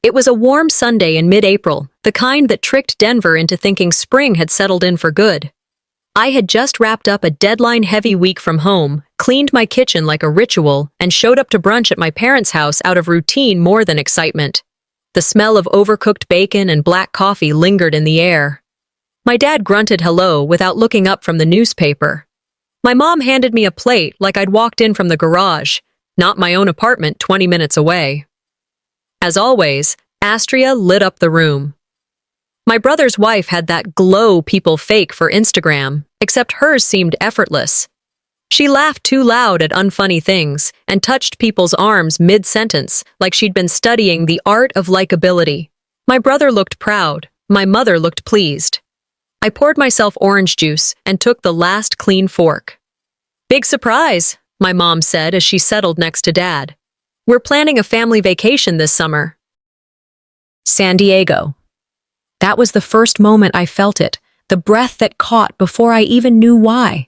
It was a warm Sunday in mid-April, the kind that tricked Denver into thinking spring had settled in for good. I had just wrapped up a deadline-heavy week from home, cleaned my kitchen like a ritual, and showed up to brunch at my parents' house out of routine more than excitement. The smell of overcooked bacon and black coffee lingered in the air. My dad grunted hello without looking up from the newspaper. My mom handed me a plate like I'd walked in from the garage, not my own apartment 20 minutes away. As always, Astria lit up the room. My brother's wife had that glow people fake for Instagram, except hers seemed effortless. She laughed too loud at unfunny things and touched people's arms mid-sentence like she'd been studying the art of likability. My brother looked proud. My mother looked pleased. I poured myself orange juice and took the last clean fork. "Big surprise," my mom said as she settled next to Dad. "We're planning a family vacation this summer." San Diego. That was the first moment I felt it, the breath that caught before I even knew why.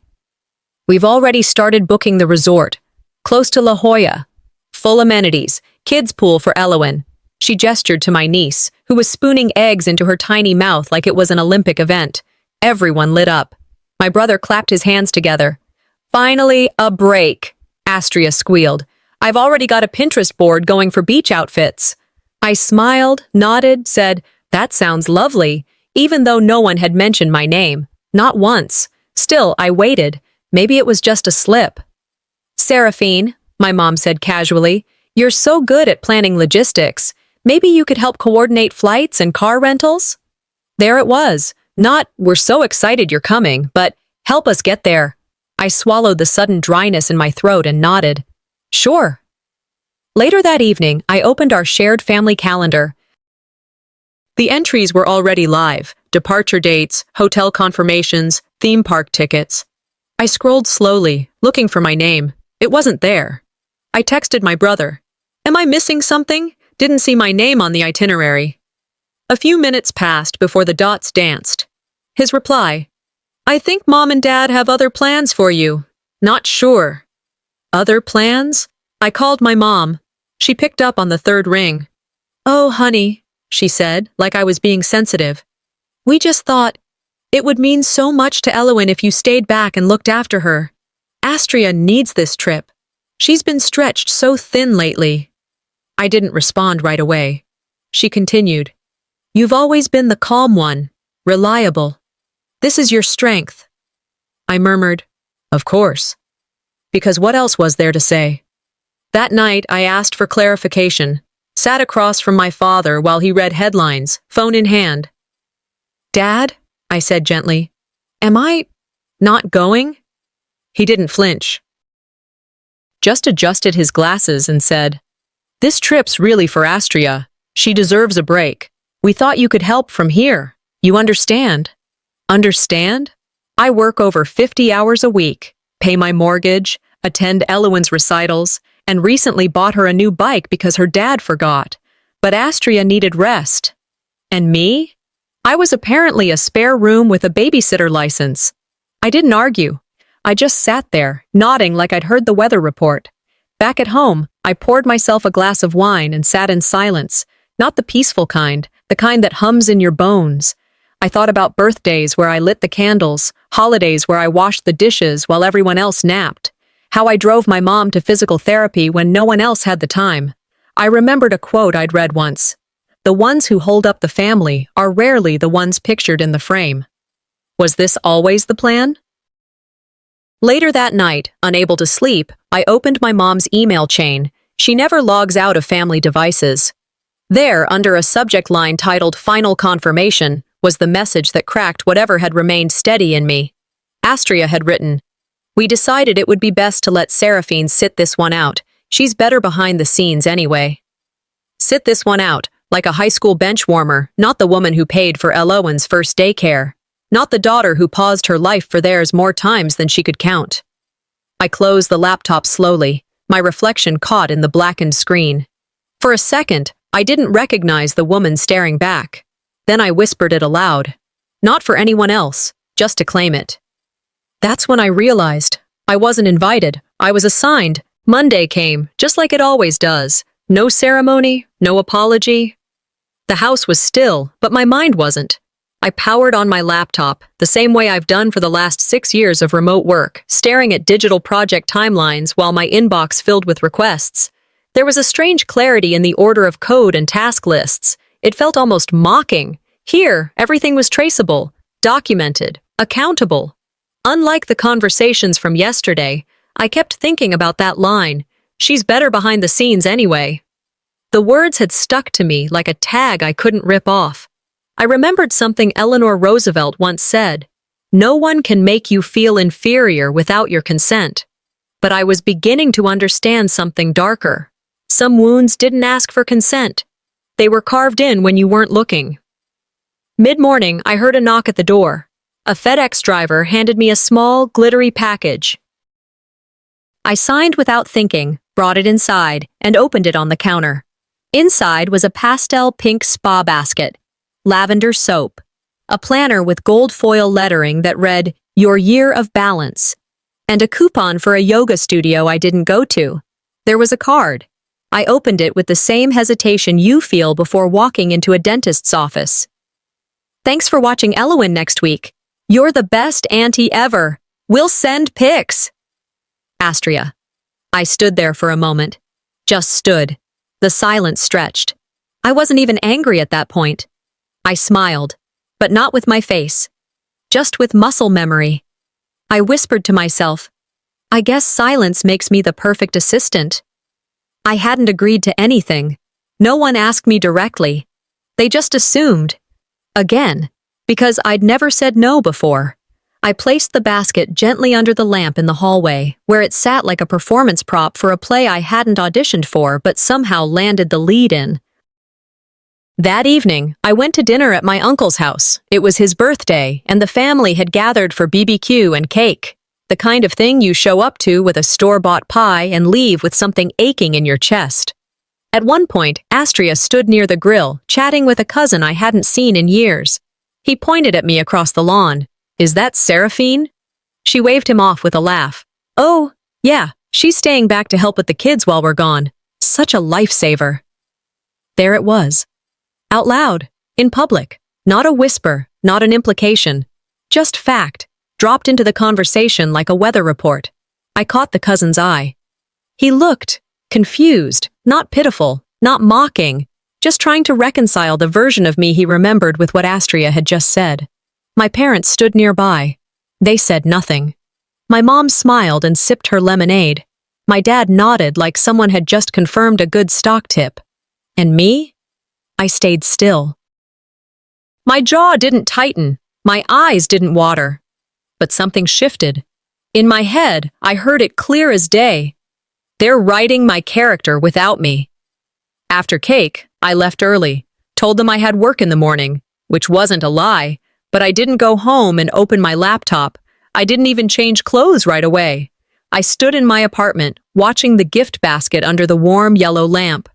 "We've already started booking the resort, close to La Jolla. Full amenities, kids pool for Elowen." She gestured to my niece, who was spooning eggs into her tiny mouth like it was an Olympic event. Everyone lit up. My brother clapped his hands together. "Finally, a break," Astria squealed. "I've already got a Pinterest board going for beach outfits." I smiled, nodded, said, "That sounds lovely," even though no one had mentioned my name. Not once. Still, I waited. Maybe it was just a slip. "Seraphine," my mom said casually, "you're so good at planning logistics. Maybe you could help coordinate flights and car rentals?" There it was. Not, "We're so excited you're coming," but, "Help us get there." I swallowed the sudden dryness in my throat and nodded. "Sure." Later that evening, I opened our shared family calendar. The entries were already live: departure dates, hotel confirmations, theme park tickets. I scrolled slowly, looking for my name. It wasn't there. I texted my brother. "Am I missing something? Didn't see my name on the itinerary." A few minutes passed before the dots danced. His reply: "I think Mom and Dad have other plans for you. Not sure." Other plans? I called my mom. She picked up on the third ring. "Oh, honey," she said, like I was being sensitive. "We just thought it would mean so much to Elowen if you stayed back and looked after her. Astria needs this trip. She's been stretched so thin lately." I didn't respond right away. She continued, "You've always been the calm one, reliable. This is your strength." I murmured, "Of course." Because what else was there to say? That night, I asked for clarification, sat across from my father while he read headlines, phone in hand. "Dad," I said gently, "am I not going?" He didn't flinch. Just adjusted his glasses and said, "This trip's really for Astria. She deserves a break. We thought you could help from here. You understand?" Understand? I work over 50 hours a week, pay my mortgage, attend Elowen's recitals, and recently bought her a new bike because her dad forgot. But Astria needed rest. And me? I was apparently a spare room with a babysitter license. I didn't argue. I just sat there, nodding like I'd heard the weather report. Back at home, I poured myself a glass of wine and sat in silence, not the peaceful kind, the kind that hums in your bones. I thought about birthdays where I lit the candles, holidays where I washed the dishes while everyone else napped, how I drove my mom to physical therapy when no one else had the time. I remembered a quote I'd read once: "The ones who hold up the family are rarely the ones pictured in the frame." Was this always the plan? Later that night, unable to sleep, I opened my mom's email chain. She never logs out of family devices. There, under a subject line titled "Final Confirmation," was the message that cracked whatever had remained steady in me. Astria had written, "We decided it would be best to let Seraphine sit this one out. She's better behind the scenes anyway." Sit this one out, like a high school bench warmer, not the woman who paid for Elowen's first daycare, not the daughter who paused her life for theirs more times than she could count. I closed the laptop slowly, my reflection caught in the blackened screen. For a second, I didn't recognize the woman staring back. Then I whispered it aloud. Not for anyone else, just to claim it. That's when I realized I wasn't invited. I was assigned. Monday came, just like it always does. No ceremony, no apology. The house was still, but my mind wasn't. I powered on my laptop, the same way I've done for the last 6 years of remote work, staring at digital project timelines while my inbox filled with requests. There was a strange clarity in the order of code and task lists. It felt almost mocking. Here, everything was traceable, documented, accountable. Unlike the conversations from yesterday, I kept thinking about that line, "She's better behind the scenes anyway." The words had stuck to me like a tag I couldn't rip off. I remembered something Eleanor Roosevelt once said, "No one can make you feel inferior without your consent." But I was beginning to understand something darker. Some wounds didn't ask for consent. They were carved in when you weren't looking. Mid-morning, I heard a knock at the door. A FedEx driver handed me a small, glittery package. I signed without thinking, brought it inside, and opened it on the counter. Inside was a pastel pink spa basket, lavender soap, a planner with gold foil lettering that read, "Your Year of Balance," and a coupon for a yoga studio I didn't go to. There was a card. I opened it with the same hesitation you feel before walking into a dentist's office. "Thanks for watching Elowen next week. You're the best auntie ever. We'll send pics." Astria. I stood there for a moment. Just stood. The silence stretched. I wasn't even angry at that point. I smiled, but not with my face. Just with muscle memory. I whispered to myself, "I guess silence makes me the perfect assistant." I hadn't agreed to anything. No one asked me directly. They just assumed. Again, because I'd never said no before. I placed the basket gently under the lamp in the hallway, where it sat like a performance prop for a play I hadn't auditioned for but somehow landed the lead in. That evening, I went to dinner at my uncle's house. It was his birthday, and the family had gathered for BBQ and cake. The kind of thing you show up to with a store-bought pie and leave with something aching in your chest. At one point, Astria stood near the grill, chatting with a cousin I hadn't seen in years. He pointed at me across the lawn. "Is that Seraphine?" She waved him off with a laugh. "Oh, yeah, she's staying back to help with the kids while we're gone. Such a lifesaver." There it was. Out loud, in public, not a whisper, not an implication. Just fact, dropped into the conversation like a weather report. I caught the cousin's eye. He looked confused, not pitiful, not mocking, just trying to reconcile the version of me he remembered with what Astria had just said. My parents stood nearby. They said nothing. My mom smiled and sipped her lemonade. My dad nodded like someone had just confirmed a good stock tip. And me? I stayed still. My jaw didn't tighten. My eyes didn't water. But something shifted. In my head, I heard it clear as day. They're writing my character without me. After cake, I left early, told them I had work in the morning, which wasn't a lie, but I didn't go home and open my laptop. I didn't even change clothes right away. I stood in my apartment, watching the gift basket under the warm yellow lamp.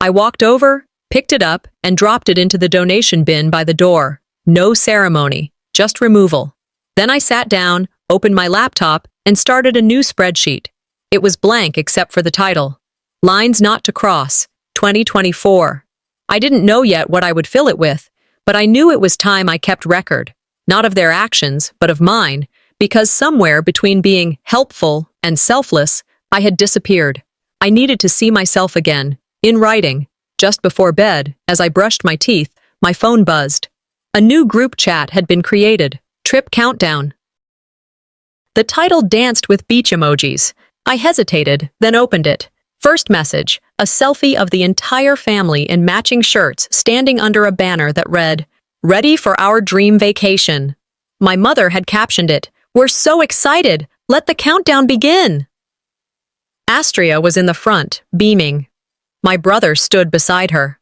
I walked over, picked it up, and dropped it into the donation bin by the door. No ceremony, just removal. Then I sat down, opened my laptop, and started a new spreadsheet. It was blank except for the title. Lines Not to Cross, 2024. I didn't know yet what I would fill it with, but I knew it was time I kept record, not of their actions, but of mine, because somewhere between being helpful and selfless, I had disappeared. I needed to see myself again, in writing. Just before bed, as I brushed my teeth, my phone buzzed. A new group chat had been created. Trip countdown. The title danced with beach emojis. I hesitated, then opened it. First message, a selfie of the entire family in matching shirts standing under a banner that read, "Ready for our dream vacation." My mother had captioned it, "We're so excited! Let the countdown begin!" Astria was in the front, beaming. My brother stood beside her.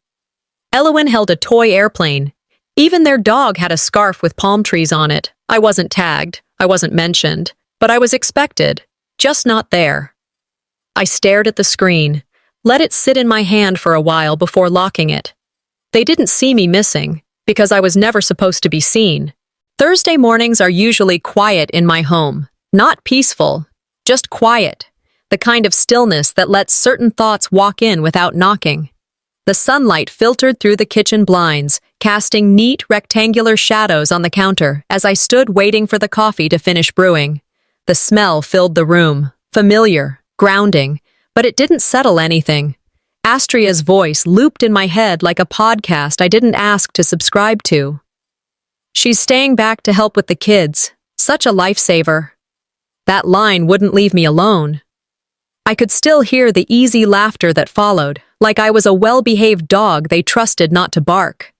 Elowen held a toy airplane. Even their dog had a scarf with palm trees on it. I wasn't tagged, I wasn't mentioned, but I was expected, just not there. I stared at the screen, let it sit in my hand for a while before locking it. They didn't see me missing, because I was never supposed to be seen. Thursday mornings are usually quiet in my home, not peaceful, just quiet, the kind of stillness that lets certain thoughts walk in without knocking. The sunlight filtered through the kitchen blinds, casting neat rectangular shadows on the counter as I stood waiting for the coffee to finish brewing. The smell filled the room, familiar, grounding, but it didn't settle anything. Astria's voice looped in my head like a podcast I didn't ask to subscribe to. "She's staying back to help with the kids. Such a lifesaver." That line wouldn't leave me alone. I could still hear the easy laughter that followed, like I was a well-behaved dog they trusted not to bark.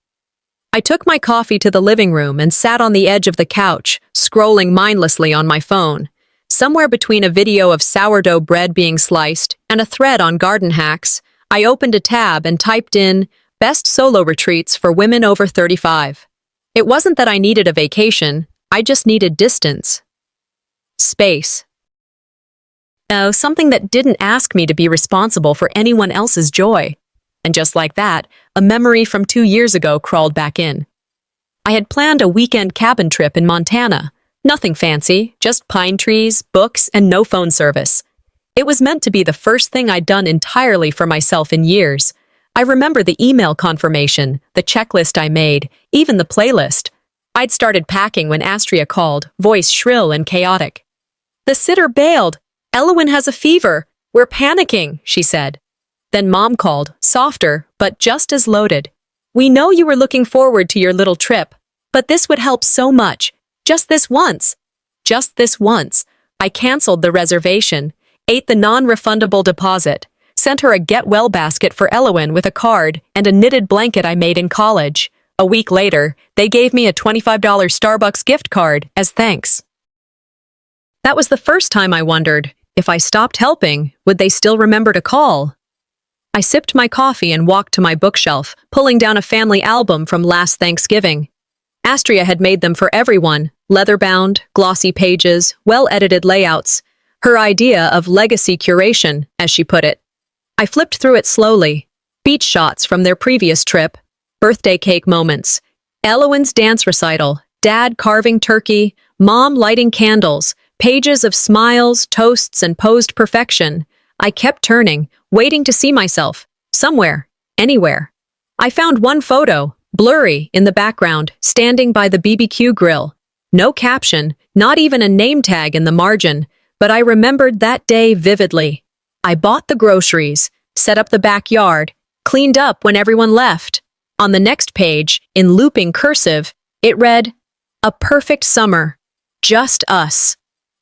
I took my coffee to the living room and sat on the edge of the couch, scrolling mindlessly on my phone. Somewhere between a video of sourdough bread being sliced and a thread on garden hacks, I opened a tab and typed in "Best Solo Retreats for Women Over 35. It wasn't that I needed a vacation, I just needed distance. Space. Oh, something that didn't ask me to be responsible for anyone else's joy. And just like that, a memory from 2 years ago crawled back in. I had planned a weekend cabin trip in Montana. Nothing fancy, just pine trees, books, and no phone service. It was meant to be the first thing I'd done entirely for myself in years. I remember the email confirmation, the checklist I made, even the playlist. I'd started packing when Astria called, voice shrill and chaotic. "The sitter bailed. Elowen has a fever. We're panicking," she said. Then Mom called, softer, but just as loaded. "We know you were looking forward to your little trip, but this would help so much. Just this once." Just this once. I canceled the reservation, ate the non-refundable deposit, sent her a get-well basket for Elowen with a card and a knitted blanket I made in college. A week later, they gave me a $25 Starbucks gift card as thanks. That was the first time I wondered, if I stopped helping, would they still remember to call? I sipped my coffee and walked to my bookshelf, pulling down a family album from last Thanksgiving. Astria had made them for everyone, leather-bound, glossy pages, well-edited layouts. Her idea of legacy curation, as she put it. I flipped through it slowly. Beach shots from their previous trip, birthday cake moments, Elowen's dance recital, Dad carving turkey, Mom lighting candles, pages of smiles, toasts, and posed perfection. I kept turning, waiting to see myself, somewhere, anywhere. I found one photo, blurry, in the background, standing by the BBQ grill. No caption, not even a name tag in the margin, but I remembered that day vividly. I bought the groceries, set up the backyard, cleaned up when everyone left. On the next page, in looping cursive, it read, "A perfect summer. Just us."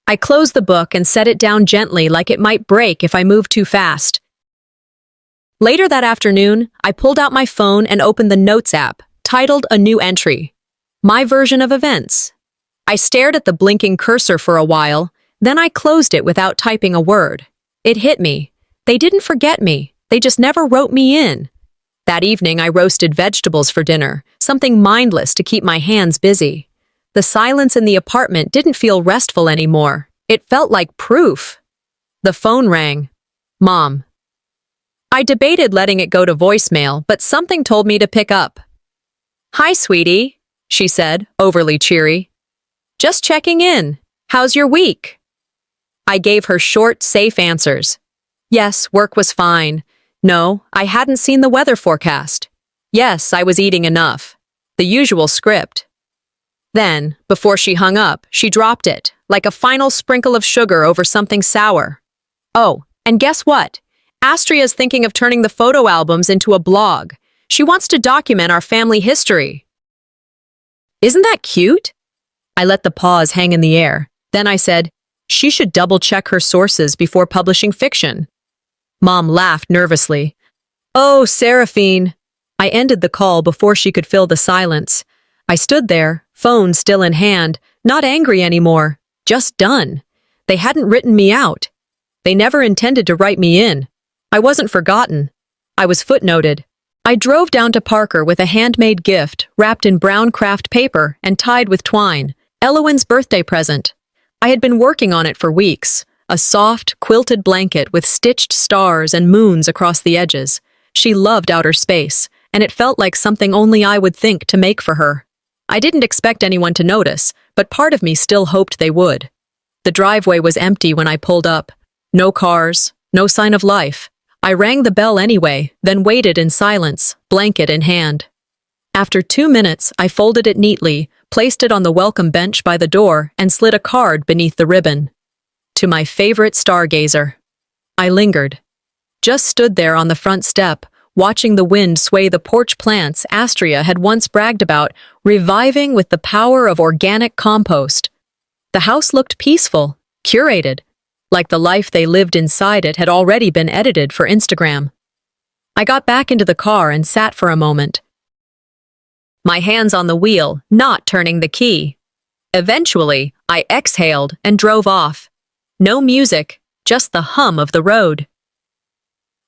I closed the book and set it down gently like it might break if I moved too fast. Later that afternoon, I pulled out my phone and opened the Notes app, titled A New Entry. My version of events. I stared at the blinking cursor for a while, then I closed it without typing a word. It hit me. They didn't forget me. They just never wrote me in. That evening, I roasted vegetables for dinner, something mindless to keep my hands busy. The silence in the apartment didn't feel restful anymore. It felt like proof. The phone rang. Mom. I debated letting it go to voicemail, but something told me to pick up. "Hi, sweetie," she said, overly cheery. "Just checking in. How's your week?" I gave her short, safe answers. Yes, work was fine. No, I hadn't seen the weather forecast. Yes, I was eating enough. The usual script. Then, before she hung up, she dropped it, like a final sprinkle of sugar over something sour. "Oh, and guess what? Astria's thinking of turning the photo albums into a blog. She wants to document our family history." Isn't that cute? I let the pause hang in the air. Then I said, she should double-check her sources before publishing fiction. Mom laughed nervously. "Oh, Seraphine." I ended the call before she could fill the silence. I stood there, phone still in hand, not angry anymore, just done. They hadn't written me out. They never intended to write me in. I wasn't forgotten. I was footnoted. I drove down to Parker with a handmade gift wrapped in brown craft paper and tied with twine, Elowen's birthday present. I had been working on it for weeks, a soft, quilted blanket with stitched stars and moons across the edges. She loved outer space, and it felt like something only I would think to make for her. I didn't expect anyone to notice, but part of me still hoped they would. The driveway was empty when I pulled up. No cars, no sign of life. I rang the bell anyway, then waited in silence, blanket in hand. After 2 minutes, I folded it neatly, placed it on the welcome bench by the door, and slid a card beneath the ribbon. To my favorite stargazer. I lingered. Just stood there on the front step, watching the wind sway the porch plants Astria had once bragged about, reviving with the power of organic compost. The house looked peaceful, curated, like the life they lived inside it had already been edited for Instagram. I got back into the car and sat for a moment. My hands on the wheel, not turning the key. Eventually, I exhaled and drove off. No music, just the hum of the road.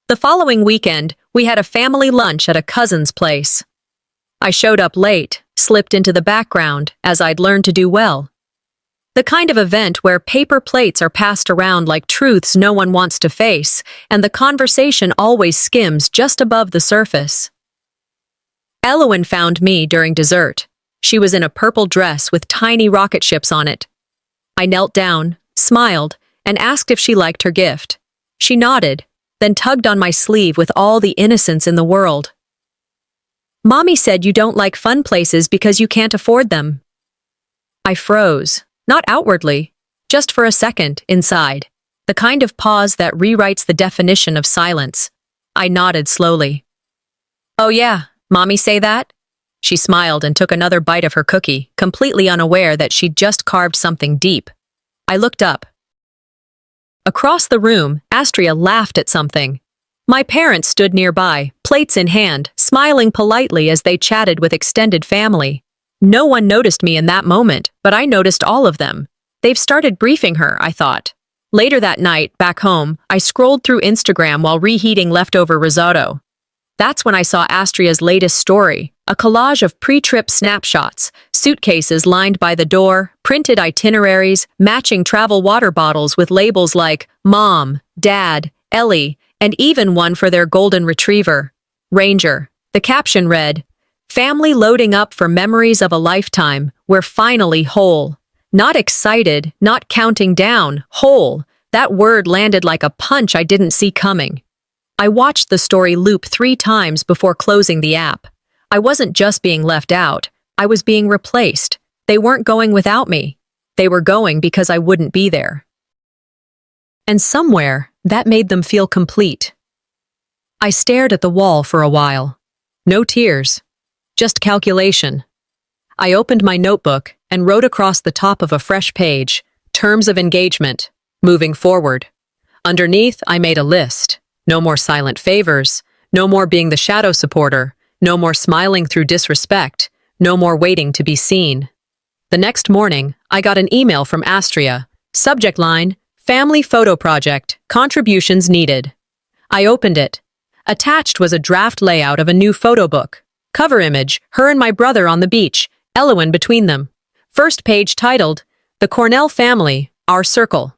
The following weekend, we had a family lunch at a cousin's place. I showed up late, slipped into the background, as I'd learned to do well. The kind of event where paper plates are passed around like truths no one wants to face, and the conversation always skims just above the surface. Elowen found me during dessert. She was in a purple dress with tiny rocket ships on it. I knelt down, smiled, and asked if she liked her gift. She nodded, then tugged on my sleeve with all the innocence in the world. "Mommy said you don't like fun places because you can't afford them." I froze. Not outwardly, just for a second, inside. The kind of pause that rewrites the definition of silence. I nodded slowly. "Oh yeah, Mommy say that?" She smiled and took another bite of her cookie, completely unaware that she'd just carved something deep. I looked up. Across the room, Astria laughed at something. My parents stood nearby, plates in hand, smiling politely as they chatted with extended family. No one noticed me in that moment, but I noticed all of them. They've started briefing her, I thought. Later that night, back home, I scrolled through Instagram while reheating leftover risotto. That's when I saw Astria's latest story, a collage of pre-trip snapshots, suitcases lined by the door, printed itineraries, matching travel water bottles with labels like Mom, Dad, Ellie, and even one for their golden retriever, Ranger. The caption read, "Family loading up for memories of a lifetime. We're finally whole." Not excited, not counting down, whole. That word landed like a punch I didn't see coming. I watched the story loop 3 times before closing the app. I wasn't just being left out. I was being replaced. They weren't going without me. They were going because I wouldn't be there. And somewhere, that made them feel complete. I stared at the wall for a while. No tears. Just calculation. I opened my notebook and wrote across the top of a fresh page, terms of engagement, moving forward. Underneath, I made a list. No more silent favors, no more being the shadow supporter, no more smiling through disrespect, no more waiting to be seen. The next morning, I got an email from Astria. Subject line, Family Photo Project, Contributions Needed. I opened it. Attached was a draft layout of a new photo book. Cover image, her and my brother on the beach, Elowen between them. First page titled, The Cornell Family, Our Circle.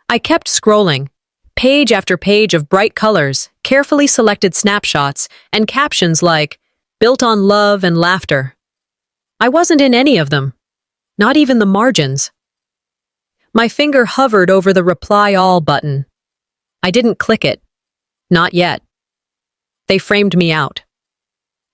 I kept scrolling. Page after page of bright colors, carefully selected snapshots, and captions like, built on love and laughter. I wasn't in any of them. Not even the margins. My finger hovered over the Reply All button. I didn't click it. Not yet. They framed me out.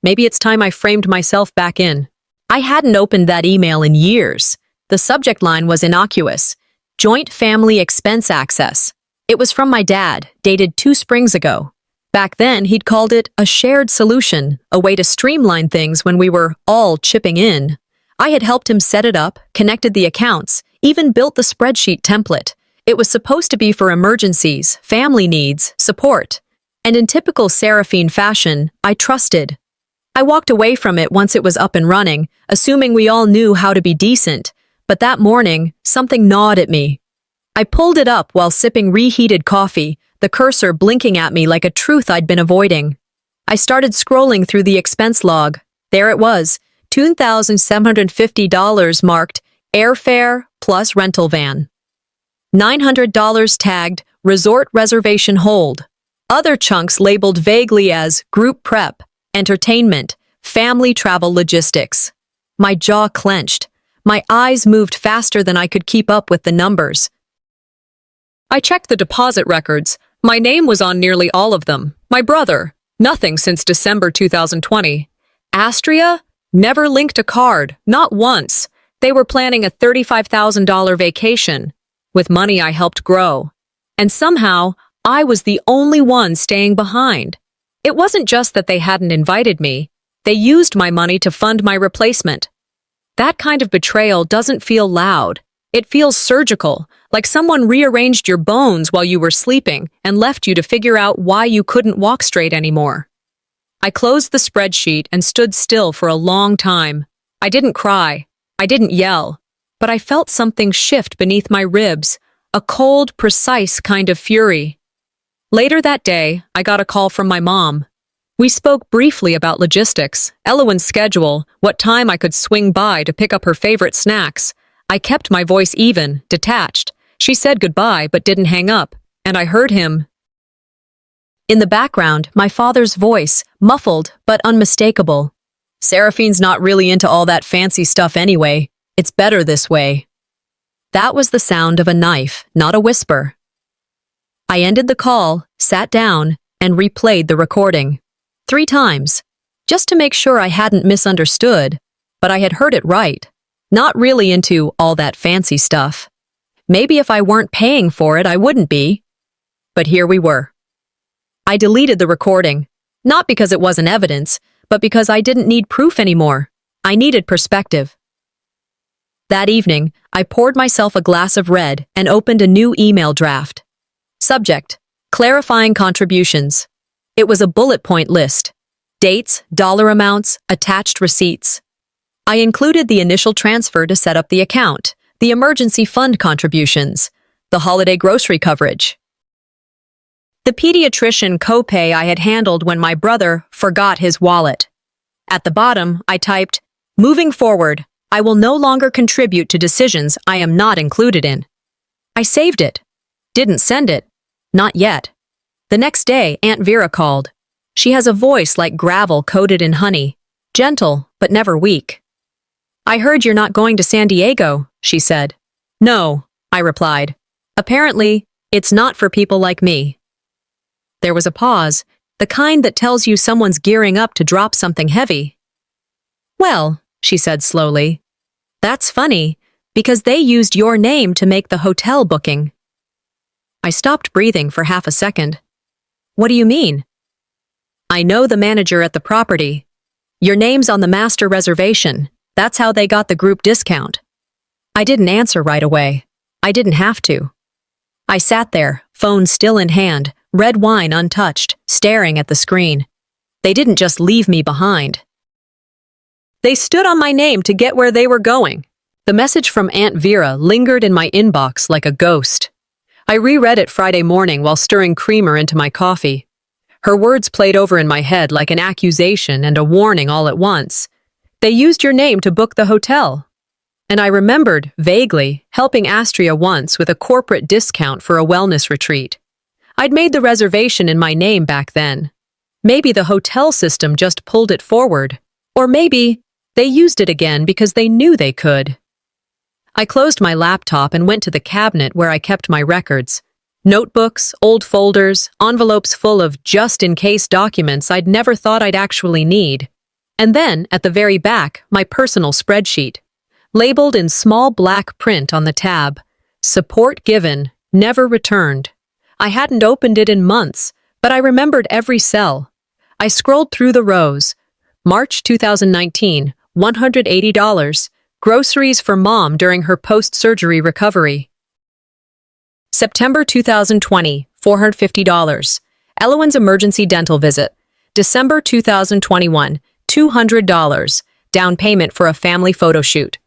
Maybe it's time I framed myself back in. I hadn't opened that email in years. The subject line was innocuous. Joint Family Expense Access. It was from my dad, dated 2 springs ago. Back then, he'd called it a shared solution, a way to streamline things when we were all chipping in. I had helped him set it up, connected the accounts, even built the spreadsheet template. It was supposed to be for emergencies, family needs, support. And in typical Seraphine fashion, I trusted. I walked away from it once it was up and running, assuming we all knew how to be decent. But that morning, something gnawed at me. I pulled it up while sipping reheated coffee, the cursor blinking at me like a truth I'd been avoiding. I started scrolling through the expense log. There it was, $2,750 marked airfare plus rental van. $900 tagged resort reservation hold. Other chunks labeled vaguely as group prep, entertainment, family travel logistics. My jaw clenched. My eyes moved faster than I could keep up with the numbers. I checked the deposit records, My name was on nearly all of them. My brother, nothing since December 2020. Astria, never linked a card, not once. They were planning a $35,000 vacation, with money I helped grow. And somehow, I was the only one staying behind. It wasn't just that they hadn't invited me. They used my money to fund my replacement. That kind of betrayal doesn't feel loud. It feels surgical, like someone rearranged your bones while you were sleeping and left you to figure out why you couldn't walk straight anymore. I closed the spreadsheet and stood still for a long time. I didn't cry. I didn't yell. But I felt something shift beneath my ribs, a cold, precise kind of fury. Later that day, I got a call from my mom. We spoke briefly about logistics, Elowen's schedule, what time I could swing by to pick up her favorite snacks. I kept my voice even, detached. She said goodbye but didn't hang up, and I heard him. In the background, my father's voice, muffled but unmistakable. Seraphine's not really into all that fancy stuff anyway. It's better this way. That was the sound of a knife, not a whisper. I ended the call, sat down, and replayed the recording. 3 times, just to make sure I hadn't misunderstood, but I had heard it right. Not really into all that fancy stuff. Maybe if I weren't paying for it, I wouldn't be. But here we were. I deleted the recording, not because it wasn't evidence, but because I didn't need proof anymore. I needed perspective. That evening, I poured myself a glass of red and opened a new email draft. Subject: clarifying contributions. It was a bullet point list. Dates, dollar amounts, attached receipts. I included the initial transfer to set up the account, the emergency fund contributions, the holiday grocery coverage. The pediatrician copay I had handled when my brother forgot his wallet. At the bottom, I typed, "Moving forward, I will no longer contribute to decisions I am not included in." I saved it. Didn't send it. Not yet. The next day, Aunt Vera called. She has a voice like gravel coated in honey, gentle but never weak. "I heard you're not going to San Diego," she said. "No," I replied. "Apparently, it's not for people like me." There was a pause, the kind that tells you someone's gearing up to drop something heavy. "Well," she said slowly, "that's funny, because they used your name to make the hotel booking." I stopped breathing for half a second. "What do you mean?" "I know the manager at the property. Your name's on the master reservation. That's how they got the group discount." I didn't answer right away. I didn't have to. I sat there, phone still in hand, red wine untouched, staring at the screen. They didn't just leave me behind. They stood on my name to get where they were going. The message from Aunt Vera lingered in my inbox like a ghost. I reread it Friday morning while stirring creamer into my coffee. Her words played over in my head like an accusation and a warning all at once. They used your name to book the hotel. And I remembered, vaguely, helping Astria once with a corporate discount for a wellness retreat. I'd made the reservation in my name back then. Maybe the hotel system just pulled it forward. Or maybe they used it again because they knew they could. I closed my laptop and went to the cabinet where I kept my records. Notebooks, old folders, envelopes full of just-in-case documents I'd never thought I'd actually need. And then, at the very back, my personal spreadsheet. Labeled in small black print on the tab, "Support given, never returned." I hadn't opened it in months, but I remembered every cell. I scrolled through the rows. March 2019, $180. Groceries for mom during her post-surgery recovery. September 2020, $450. Elowen's emergency dental visit. December 2021, $200. Down payment for a family photo shoot.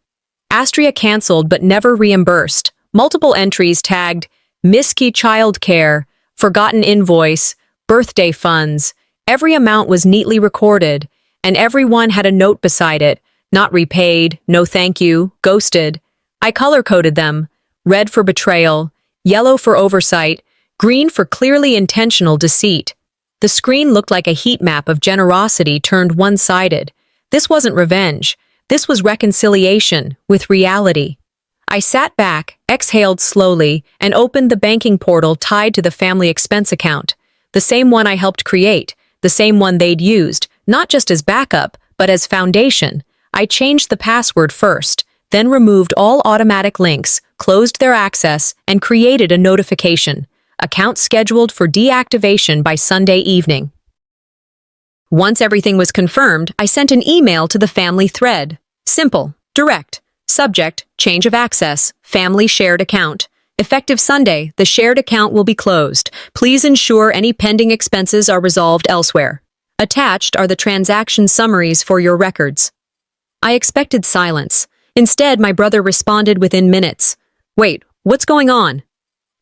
Astria canceled but never reimbursed. Multiple entries tagged Miski Child Care, Forgotten Invoice, Birthday Funds. Every amount was neatly recorded, and everyone had a note beside it. Not repaid, no thank you, ghosted. I color-coded them. Red for betrayal, yellow for oversight, green for clearly intentional deceit. The screen looked like a heat map of generosity turned one-sided. This wasn't revenge. This was reconciliation with reality. I sat back, exhaled slowly, and opened the banking portal tied to the family expense account. The same one I helped create, the same one they'd used, not just as backup, but as foundation. I changed the password first, then removed all automatic links, closed their access, and created a notification. Account scheduled for deactivation by Sunday evening. Once everything was confirmed, I sent an email to the family thread. Simple, direct. Subject, change of access, family shared account. Effective Sunday, the shared account will be closed. Please ensure any pending expenses are resolved elsewhere. Attached are the transaction summaries for your records. I expected silence. Instead, my brother responded within minutes. Wait, what's going on?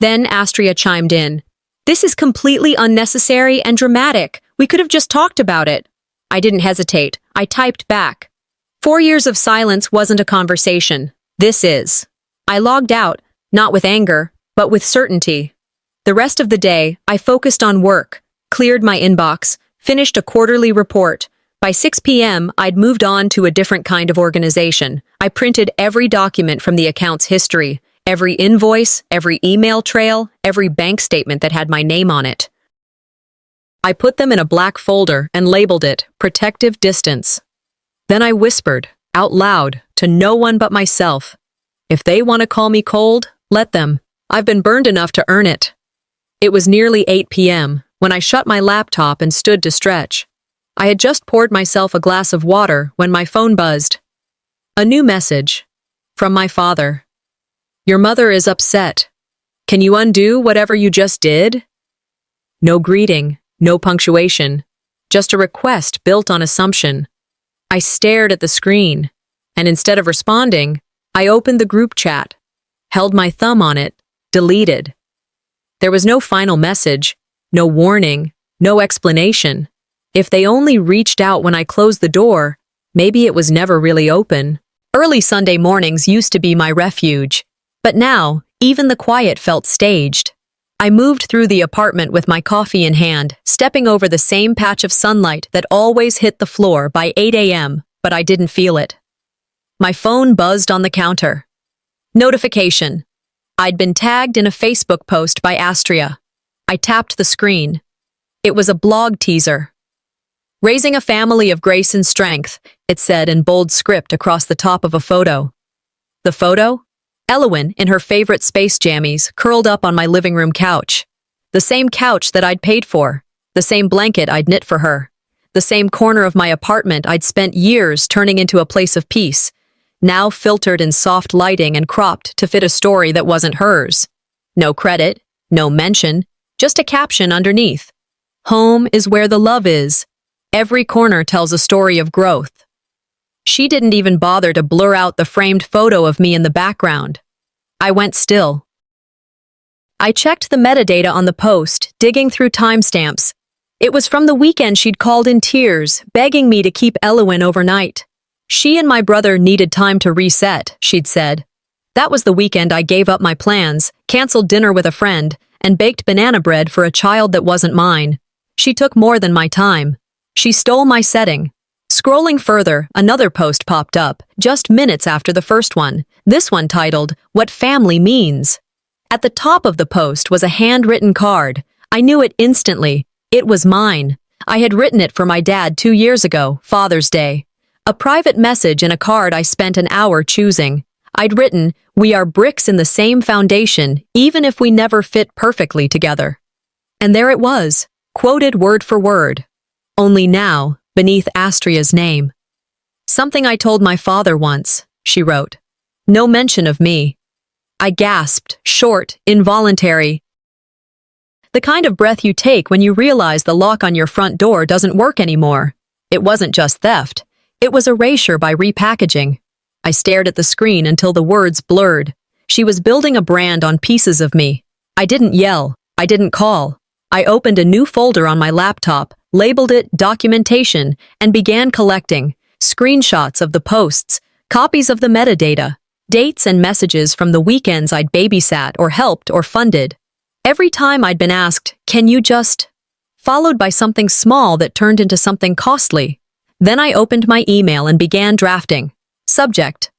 Then Astria chimed in. This is completely unnecessary and dramatic. We could have just talked about it. I didn't hesitate. I typed back. 4 years of silence wasn't a conversation. This is. I logged out, not with anger, but with certainty. The rest of the day, I focused on work, cleared my inbox, finished a quarterly report. By 6 p.m., I'd moved on to a different kind of organization. I printed every document from the account's history, every invoice, every email trail, every bank statement that had my name on it. I put them in a black folder and labeled it Protective Distance. Then I whispered, out loud, to no one but myself. If they want to call me cold, let them. I've been burned enough to earn it. It was nearly 8 p.m. when I shut my laptop and stood to stretch. I had just poured myself a glass of water when my phone buzzed. A new message. From my father. Your mother is upset. Can you undo whatever you just did? No greeting, no punctuation. Just a request built on assumption. I stared at the screen, and instead of responding, I opened the group chat, held my thumb on it, deleted. There was no final message, no warning, no explanation. If they only reached out when I closed the door, maybe it was never really open. Early Sunday mornings used to be my refuge, but now, even the quiet felt staged. I moved through the apartment with my coffee in hand, stepping over the same patch of sunlight that always hit the floor by 8 a.m., but I didn't feel it. My phone buzzed on the counter. Notification. I'd been tagged in a Facebook post by Astria. I tapped the screen. It was a blog teaser. Raising a family of grace and strength, it said in bold script across the top of a photo. The photo? Elowen, in her favorite space jammies, curled up on my living room couch. The same couch that I'd paid for. The same blanket I'd knit for her. The same corner of my apartment I'd spent years turning into a place of peace, now filtered in soft lighting and cropped to fit a story that wasn't hers. No credit, no mention, just a caption underneath. Home is where the love is. Every corner tells a story of growth. She didn't even bother to blur out the framed photo of me in the background. I went still. I checked the metadata on the post, digging through timestamps. It was from the weekend she'd called in tears, begging me to keep Elowen overnight. She and my brother needed time to reset, she'd said. That was the weekend I gave up my plans, canceled dinner with a friend, and baked banana bread for a child that wasn't mine. She took more than my time. She stole my setting. Scrolling further, another post popped up, just minutes after the first one, this one titled, What Family Means. At the top of the post was a handwritten card. I knew it instantly. It was mine. I had written it for my dad 2 years ago, Father's Day. A private message in a card I spent an hour choosing. I'd written, we are bricks in the same foundation, even if we never fit perfectly together. And there it was, quoted word for word. Only now, beneath Astria's name. Something I told my father once, she wrote. No mention of me. I gasped, short, involuntary. The kind of breath you take when you realize the lock on your front door doesn't work anymore. It wasn't just theft. It was erasure by repackaging. I stared at the screen until the words blurred. She was building a brand on pieces of me. I didn't yell. I didn't call. I opened a new folder on my laptop, labeled it Documentation, and began collecting screenshots of the posts, copies of the metadata, dates and messages from the weekends I'd babysat or helped or funded. Every time I'd been asked, can you just, followed by something small that turned into something costly. Then I opened my email and began drafting. Subject: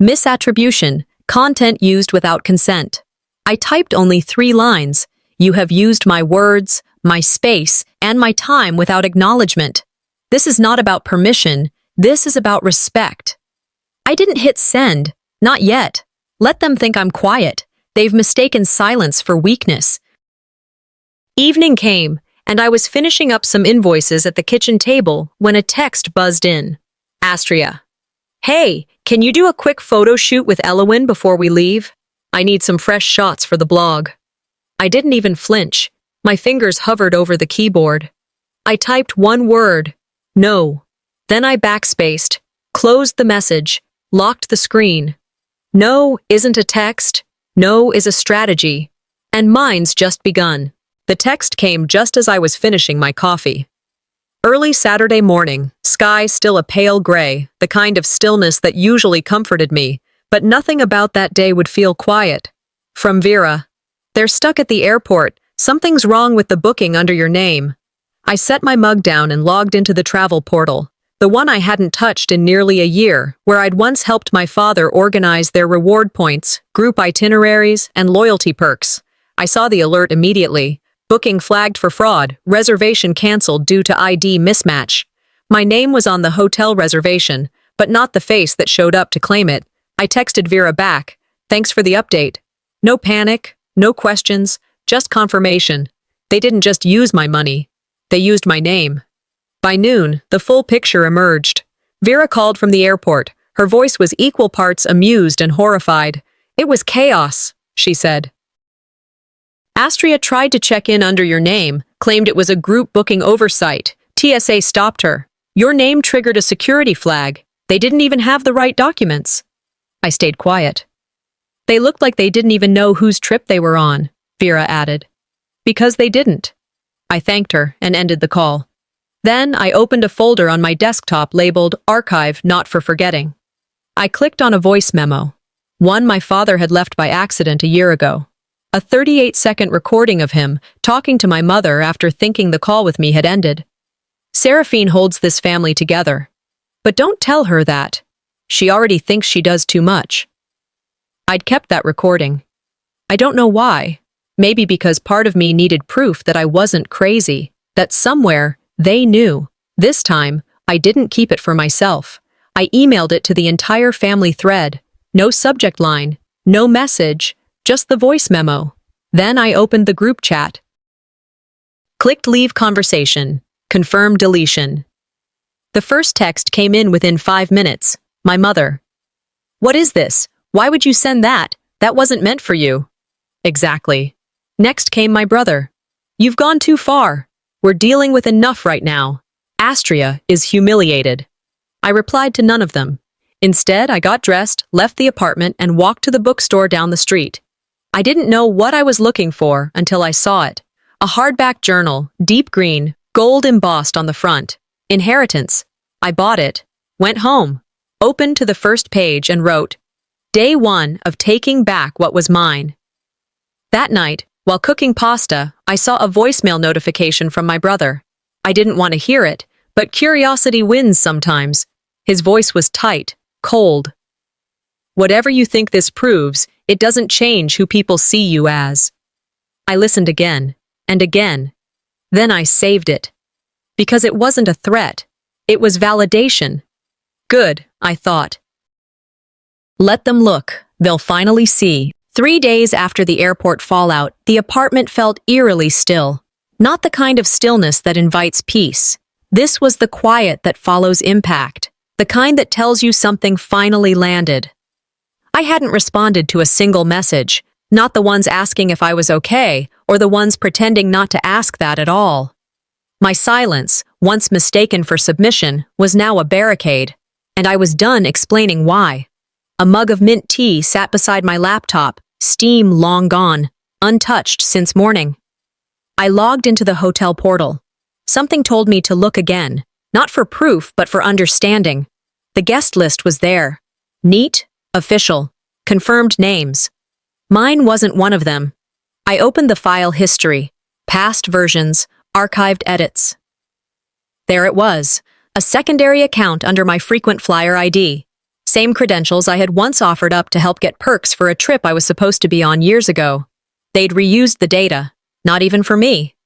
Misattribution, Content used without consent. I typed only 3 lines. You have used my words, my space, and my time without acknowledgement. This is not about permission. This is about respect. I didn't hit send. Not yet. Let them think I'm quiet. They've mistaken silence for weakness. Evening came, and I was finishing up some invoices at the kitchen table when a text buzzed in. Astria. Hey, can you do a quick photo shoot with Elowin before we leave? I need some fresh shots for the blog. I didn't even flinch. My fingers hovered over the keyboard. I typed one word. No. Then I backspaced, closed the message, locked the screen. No isn't a text. No is a strategy. And mine's just begun. The text came just as I was finishing my coffee. Early Saturday morning, sky still a pale gray, the kind of stillness that usually comforted me, but nothing about that day would feel quiet. From Vera. They're stuck at the airport. Something's wrong with the booking under your name. I set my mug down and logged into the travel portal, the one I hadn't touched in nearly a year, where I'd once helped my father organize their reward points, group itineraries, and loyalty perks. I saw the alert immediately. Booking flagged for fraud, reservation canceled due to ID mismatch. My name was on the hotel reservation, but not the face that showed up to claim it. I texted Vera back. Thanks for the update. No panic, no questions, just confirmation. They didn't just use my money. They used my name. By noon, the full picture emerged. Vera called from the airport. Her voice was equal parts amused and horrified. It was chaos, she said. Astria tried to check in under your name, claimed it was a group booking oversight. TSA stopped her. Your name triggered a security flag. They didn't even have the right documents. I stayed quiet. They looked like they didn't even know whose trip they were on, Vera added. Because they didn't. I thanked her and ended the call. Then I opened a folder on my desktop labeled Archive Not for Forgetting. I clicked on a voice memo. One my father had left by accident a year ago. A 38-second recording of him talking to my mother after thinking the call with me had ended. Seraphine holds this family together. But don't tell her that. She already thinks she does too much. I'd kept that recording. I don't know why. Maybe because part of me needed proof that I wasn't crazy, that somewhere they knew. This time, I didn't keep it for myself. I emailed it to the entire family thread. No subject line, no message, just the voice memo. Then I opened the group chat. Clicked leave conversation. Confirm deletion. The first text came in within 5 minutes. My mother. What is this? Why would you send that? That wasn't meant for you. Exactly. Next came my brother. You've gone too far. We're dealing with enough right now. Astria is humiliated. I replied to none of them. Instead, I got dressed, left the apartment, and walked to the bookstore down the street. I didn't know what I was looking for until I saw it. A hardback journal, deep green, gold embossed on the front. Inheritance. I bought it, went home, opened to the first page and wrote, Day 1 of taking back what was mine. That night, while cooking pasta, I saw a voicemail notification from my brother. I didn't want to hear it, but curiosity wins sometimes. His voice was tight, cold. Whatever you think this proves, it doesn't change who people see you as. I listened again, and again. Then I saved it. Because it wasn't a threat. It was validation. Good, I thought. Let them look. They'll finally see. 3 days after the airport fallout, the apartment felt eerily still. Not the kind of stillness that invites peace. This was the quiet that follows impact. The kind that tells you something finally landed. I hadn't responded to a single message, not the ones asking if I was okay, or the ones pretending not to ask that at all. My silence, once mistaken for submission, was now a barricade, and I was done explaining why. A mug of mint tea sat beside my laptop, steam long gone, untouched since morning. I logged into the hotel portal. Something told me to look again, not for proof but for understanding. The guest list was there. Neat, official, confirmed names. Mine wasn't one of them. I opened the file history, past versions, archived edits. There it was, a secondary account under my frequent flyer ID. Same credentials I had once offered up to help get perks for a trip I was supposed to be on years ago. They'd reused the data, not even for me.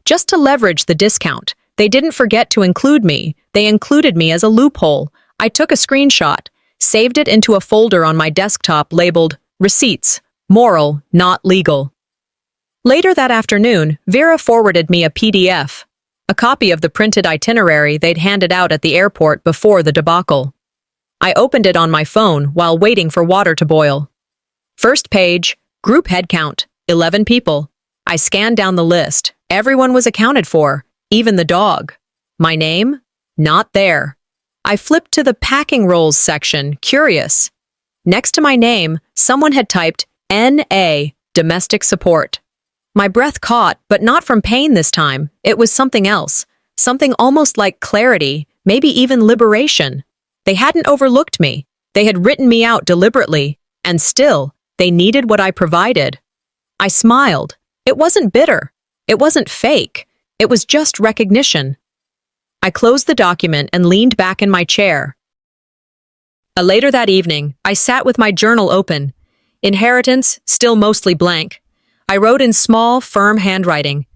Just to leverage the discount, they didn't forget to include me. They included me as a loophole. I took a screenshot, saved it into a folder on my desktop labeled Receipts, Moral, Not Legal. Later that afternoon, Vera forwarded me a PDF, a copy of the printed itinerary they'd handed out at the airport before the debacle. I opened it on my phone while waiting for water to boil. First page, group head count, 11 people. I scanned down the list. Everyone was accounted for, even the dog. My name? Not there. I flipped to the packing rolls section, curious. Next to my name, someone had typed N.A. Domestic Support. My breath caught, but not from pain this time. It was something else. Something almost like clarity, maybe even liberation. They hadn't overlooked me. They had written me out deliberately, and still, they needed what I provided. I smiled. It wasn't bitter. It wasn't fake. It was just recognition. I closed the document and leaned back in my chair. Later that evening, I sat with my journal open. Inheritance, still mostly blank. I wrote in small, firm handwriting.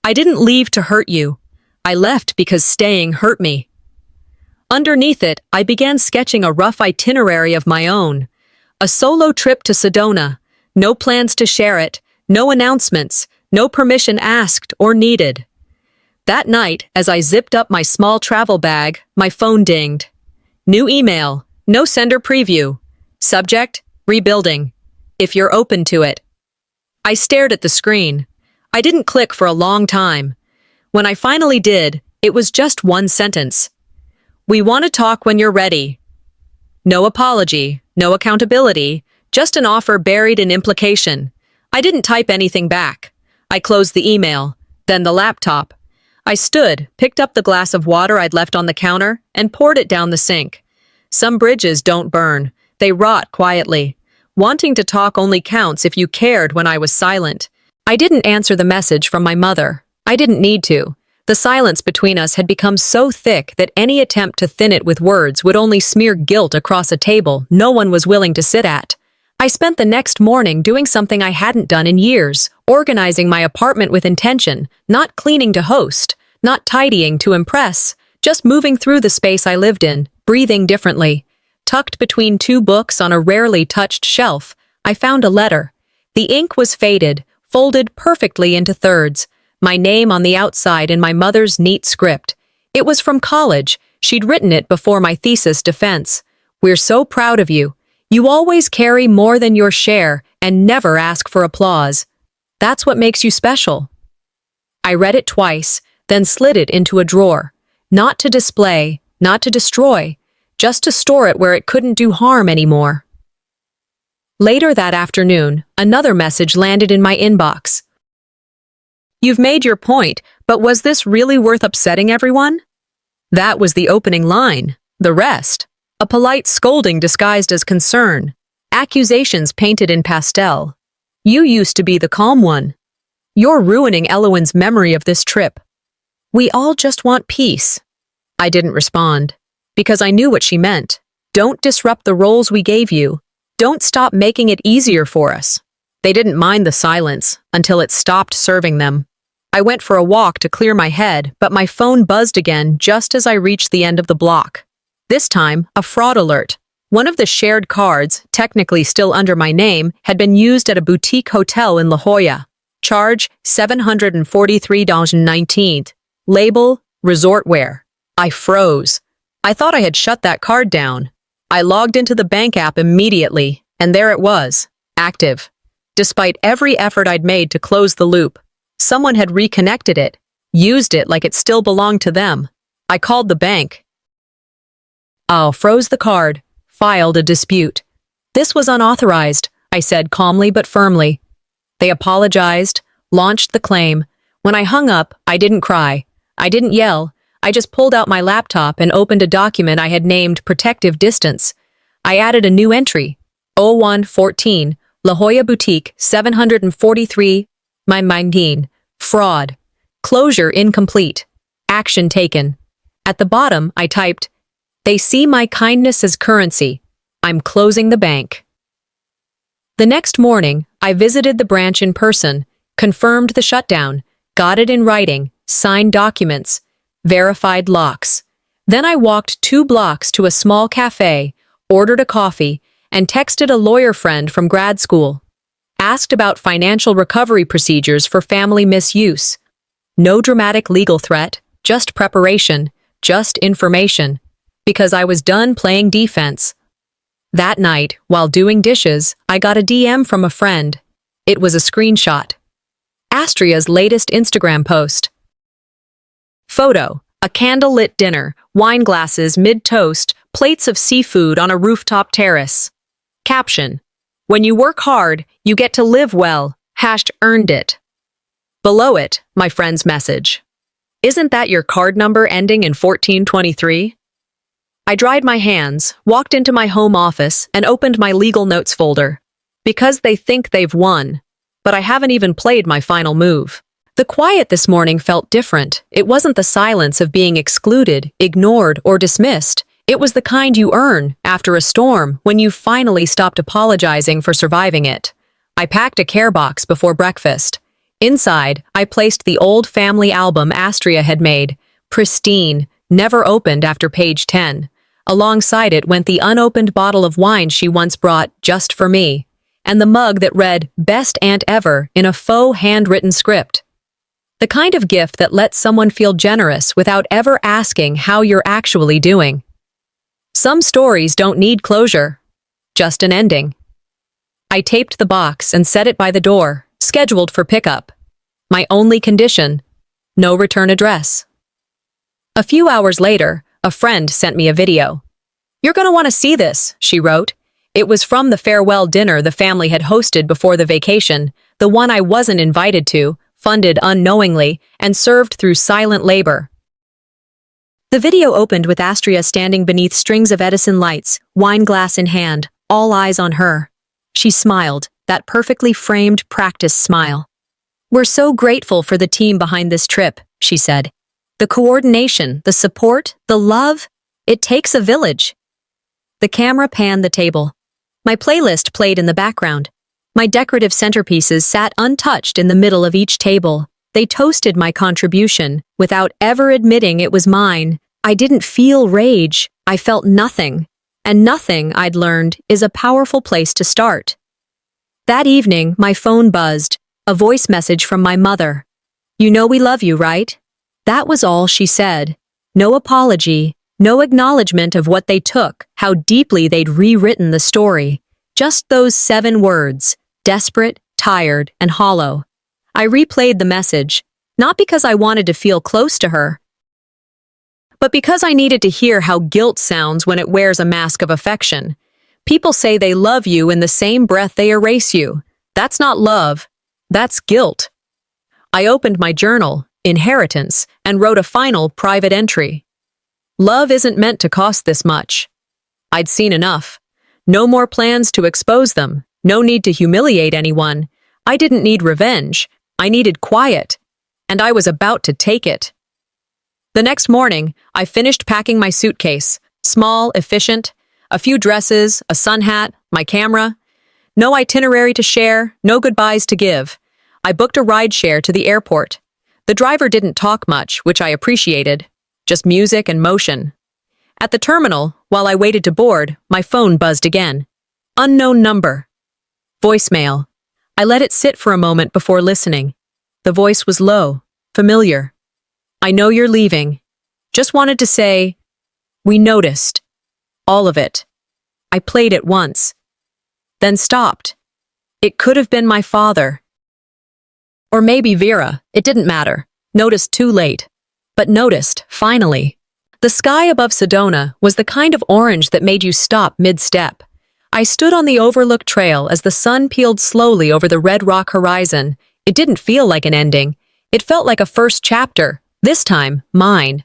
I didn't leave to hurt you. I left because staying hurt me. Underneath it, I began sketching a rough itinerary of my own. A solo trip to Sedona. No plans to share it. No announcements. No permission asked or needed. That night, as I zipped up my small travel bag, my phone dinged. New email. No sender preview. Subject, rebuilding. If you're open to it. I stared at the screen. I didn't click for a long time. When I finally did, it was just one sentence. We want to talk when you're ready. No apology, no accountability, just an offer buried in implication. I didn't type anything back. I closed the email, then the laptop. I stood, picked up the glass of water I'd left on the counter, and poured it down the sink. Some bridges don't burn. They rot quietly. Wanting to talk only counts if you cared when I was silent. I didn't answer the message from my mother. I didn't need to. The silence between us had become so thick that any attempt to thin it with words would only smear guilt across a table no one was willing to sit at. I spent the next morning doing something I hadn't done in years, organizing my apartment with intention, not cleaning to host, not tidying to impress, just moving through the space I lived in, breathing differently. Tucked between two books on a rarely touched shelf, I found a letter. The ink was faded, folded perfectly into thirds. My name on the outside in my mother's neat script. It was from college. She'd written it before my thesis defense. We're so proud of you. You always carry more than your share and never ask for applause. That's what makes you special. I read it twice, then slid it into a drawer. Not to display, not to destroy, just to store it where it couldn't do harm anymore. Later that afternoon, another message landed in my inbox. You've made your point, but was this really worth upsetting everyone? That was the opening line. The rest. A polite scolding disguised as concern. Accusations painted in pastel. You used to be the calm one. You're ruining Elowen's memory of this trip. We all just want peace. I didn't respond, because I knew what she meant. Don't disrupt the roles we gave you. Don't stop making it easier for us. They didn't mind the silence until it stopped serving them. I went for a walk to clear my head, but my phone buzzed again just as I reached the end of the block. This time, a fraud alert. One of the shared cards, technically still under my name, had been used at a boutique hotel in La Jolla. Charge, $743.19. Label, resort wear. I froze. I thought I had shut that card down. I logged into the bank app immediately, and there it was, active. Despite every effort I'd made to close the loop, someone had reconnected it, used it like it still belonged to them. I called the bank. Froze the card, filed a dispute. This was unauthorized, I said calmly but firmly. They apologized, launched the claim. When I hung up, I didn't cry. I didn't yell. I just pulled out my laptop and opened a document I had named Protective Distance. I added a new entry, 0114, La Jolla Boutique, 743, my Mangine. Fraud. Closure incomplete. Action taken. At the bottom, I typed, They see my kindness as currency. I'm closing the bank. The next morning, I visited the branch in person, confirmed the shutdown, got it in writing, signed documents, verified locks. Then I walked 2 blocks to a small cafe, ordered a coffee, and texted a lawyer friend from grad school. Asked about financial recovery procedures for family misuse. No dramatic legal threat, just preparation, just information, because I was done playing defense. That night, while doing dishes, I got a DM from a friend. It was a screenshot. Astria's latest Instagram post. Photo: a candlelit dinner, wine glasses mid-toast, plates of seafood on a rooftop terrace. Caption: when you work hard, you get to live well. #earned it. Below it, my friend's message. Isn't that your card number ending in 1423? I dried my hands, walked into my home office, and opened my legal notes folder. Because they think they've won. But I haven't even played my final move. The quiet this morning felt different. It wasn't the silence of being excluded, ignored, or dismissed. It was the kind you earn after a storm when you finally stopped apologizing for surviving it. I packed a care box before breakfast. Inside, I placed the old family album Astria had made, pristine, never opened after page 10. Alongside it went the unopened bottle of wine she once brought just for me, and the mug that read, "Best Aunt Ever," in a faux handwritten script. The kind of gift that lets someone feel generous without ever asking how you're actually doing. Some stories don't need closure, just an ending. I taped the box and set it by the door, scheduled for pickup. My only condition: no return address. A few hours later, a friend sent me a video. "You're gonna want to see this," she wrote. It was from the farewell dinner the family had hosted before the vacation, the one I wasn't invited to, funded unknowingly, and served through silent labor. The video opened with Astria standing beneath strings of Edison lights, wine glass in hand, all eyes on her. She smiled, that perfectly framed practice smile. "We're so grateful for the team behind this trip," she said. "The coordination, the support, the love, it takes a village." The camera panned the table. My playlist played in the background. My decorative centerpieces sat untouched in the middle of each table. They toasted my contribution, without ever admitting it was mine. I didn't feel rage, I felt nothing. And nothing, I'd learned, is a powerful place to start. That evening, my phone buzzed, a voice message from my mother. "You know we love you, right?" That was all she said. No apology, no acknowledgement of what they took, how deeply they'd rewritten the story. Just those 7 words, desperate, tired, and hollow. I replayed the message, not because I wanted to feel close to her, but because I needed to hear how guilt sounds when it wears a mask of affection. People say they love you in the same breath they erase you. That's not love. That's guilt. I opened my journal, Inheritance, and wrote a final private entry. Love isn't meant to cost this much. I'd seen enough. No more plans to expose them. No need to humiliate anyone. I didn't need revenge. I needed quiet. And I was about to take it. The next morning, I finished packing my suitcase. Small, efficient. A few dresses, a sun hat, my camera. No itinerary to share, no goodbyes to give. I booked a rideshare to the airport. The driver didn't talk much, which I appreciated. Just music and motion. At the terminal, while I waited to board, my phone buzzed again. Unknown number. Voicemail. I let it sit for a moment before listening. The voice was low, familiar. "I know you're leaving. Just wanted to say, we noticed. All of it." I played it once. Then stopped. It could have been my father. Or maybe Vera, it didn't matter. Noticed too late. But noticed, finally. The sky above Sedona was the kind of orange that made you stop mid-step. I stood on the overlook trail as the sun peeled slowly over the red rock horizon. It didn't feel like an ending. It felt like a first chapter, this time, mine.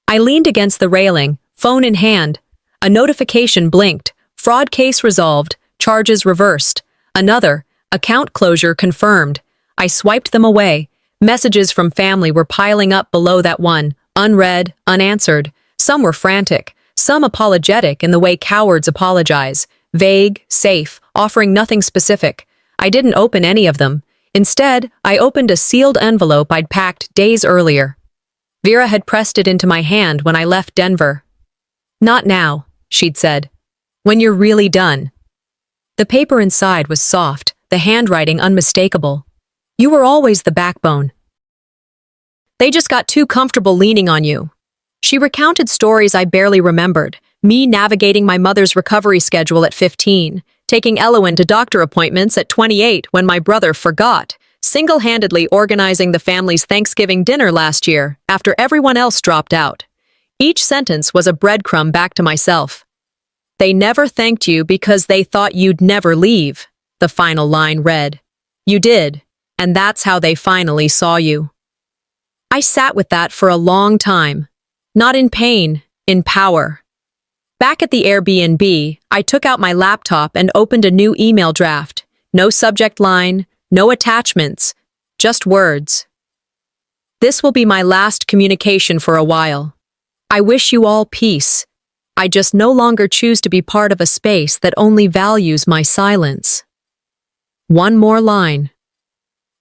I leaned against the railing, phone in hand. A notification blinked. Fraud case resolved, charges reversed. Another, account closure confirmed. I swiped them away. Messages from family were piling up below that one, unread, unanswered. Some were frantic. Some apologetic in the way cowards apologize, vague, safe, offering nothing specific. I didn't open any of them. Instead, I opened a sealed envelope I'd packed days earlier. Vera had pressed it into my hand when I left Denver. "Not now," she'd said. "When you're really done." The paper inside was soft, the handwriting unmistakable. "You were always the backbone. They just got too comfortable leaning on you." She recounted stories I barely remembered, me navigating my mother's recovery schedule at 15, taking Elowen to doctor appointments at 28 when my brother forgot, single-handedly organizing the family's Thanksgiving dinner last year after everyone else dropped out. Each sentence was a breadcrumb back to myself. "They never thanked you because they thought you'd never leave," the final line read. "You did, and that's how they finally saw you." I sat with that for a long time. Not in pain, in power. Back at the Airbnb, I took out my laptop and opened a new email draft. No subject line, no attachments, just words. "This will be my last communication for a while. I wish you all peace. I just no longer choose to be part of a space that only values my silence." One more line.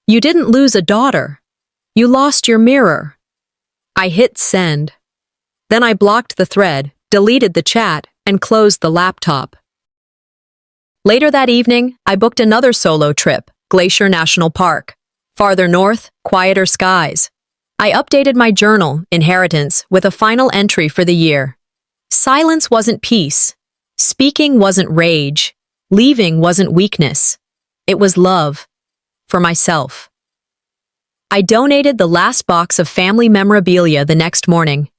"You didn't lose a daughter. You lost your mirror." I hit send. Then I blocked the thread, deleted the chat, and closed the laptop. Later that evening, I booked another solo trip, Glacier National Park. Farther north, quieter skies. I updated my journal, Inheritance, with a final entry for the year. Silence wasn't peace. Speaking wasn't rage. Leaving wasn't weakness. It was love. For myself. I donated the last box of family memorabilia the next morning.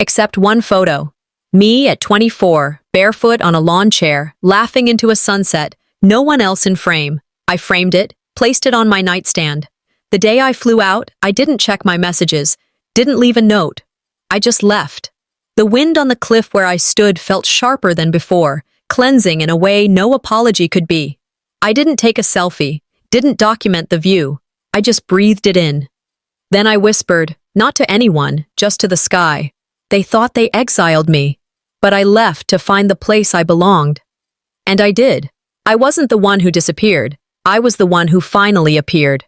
Except one photo. Me at 24, barefoot on a lawn chair, laughing into a sunset, no one else in frame. I framed it, placed it on my nightstand. The day I flew out, I didn't check my messages, didn't leave a note. I just left. The wind on the cliff where I stood felt sharper than before, cleansing in a way no apology could be. I didn't take a selfie, didn't document the view. I just breathed it in. Then I whispered, not to anyone, just to the sky. They thought they exiled me, but I left to find the place I belonged. And I did. I wasn't the one who disappeared. I was the one who finally appeared.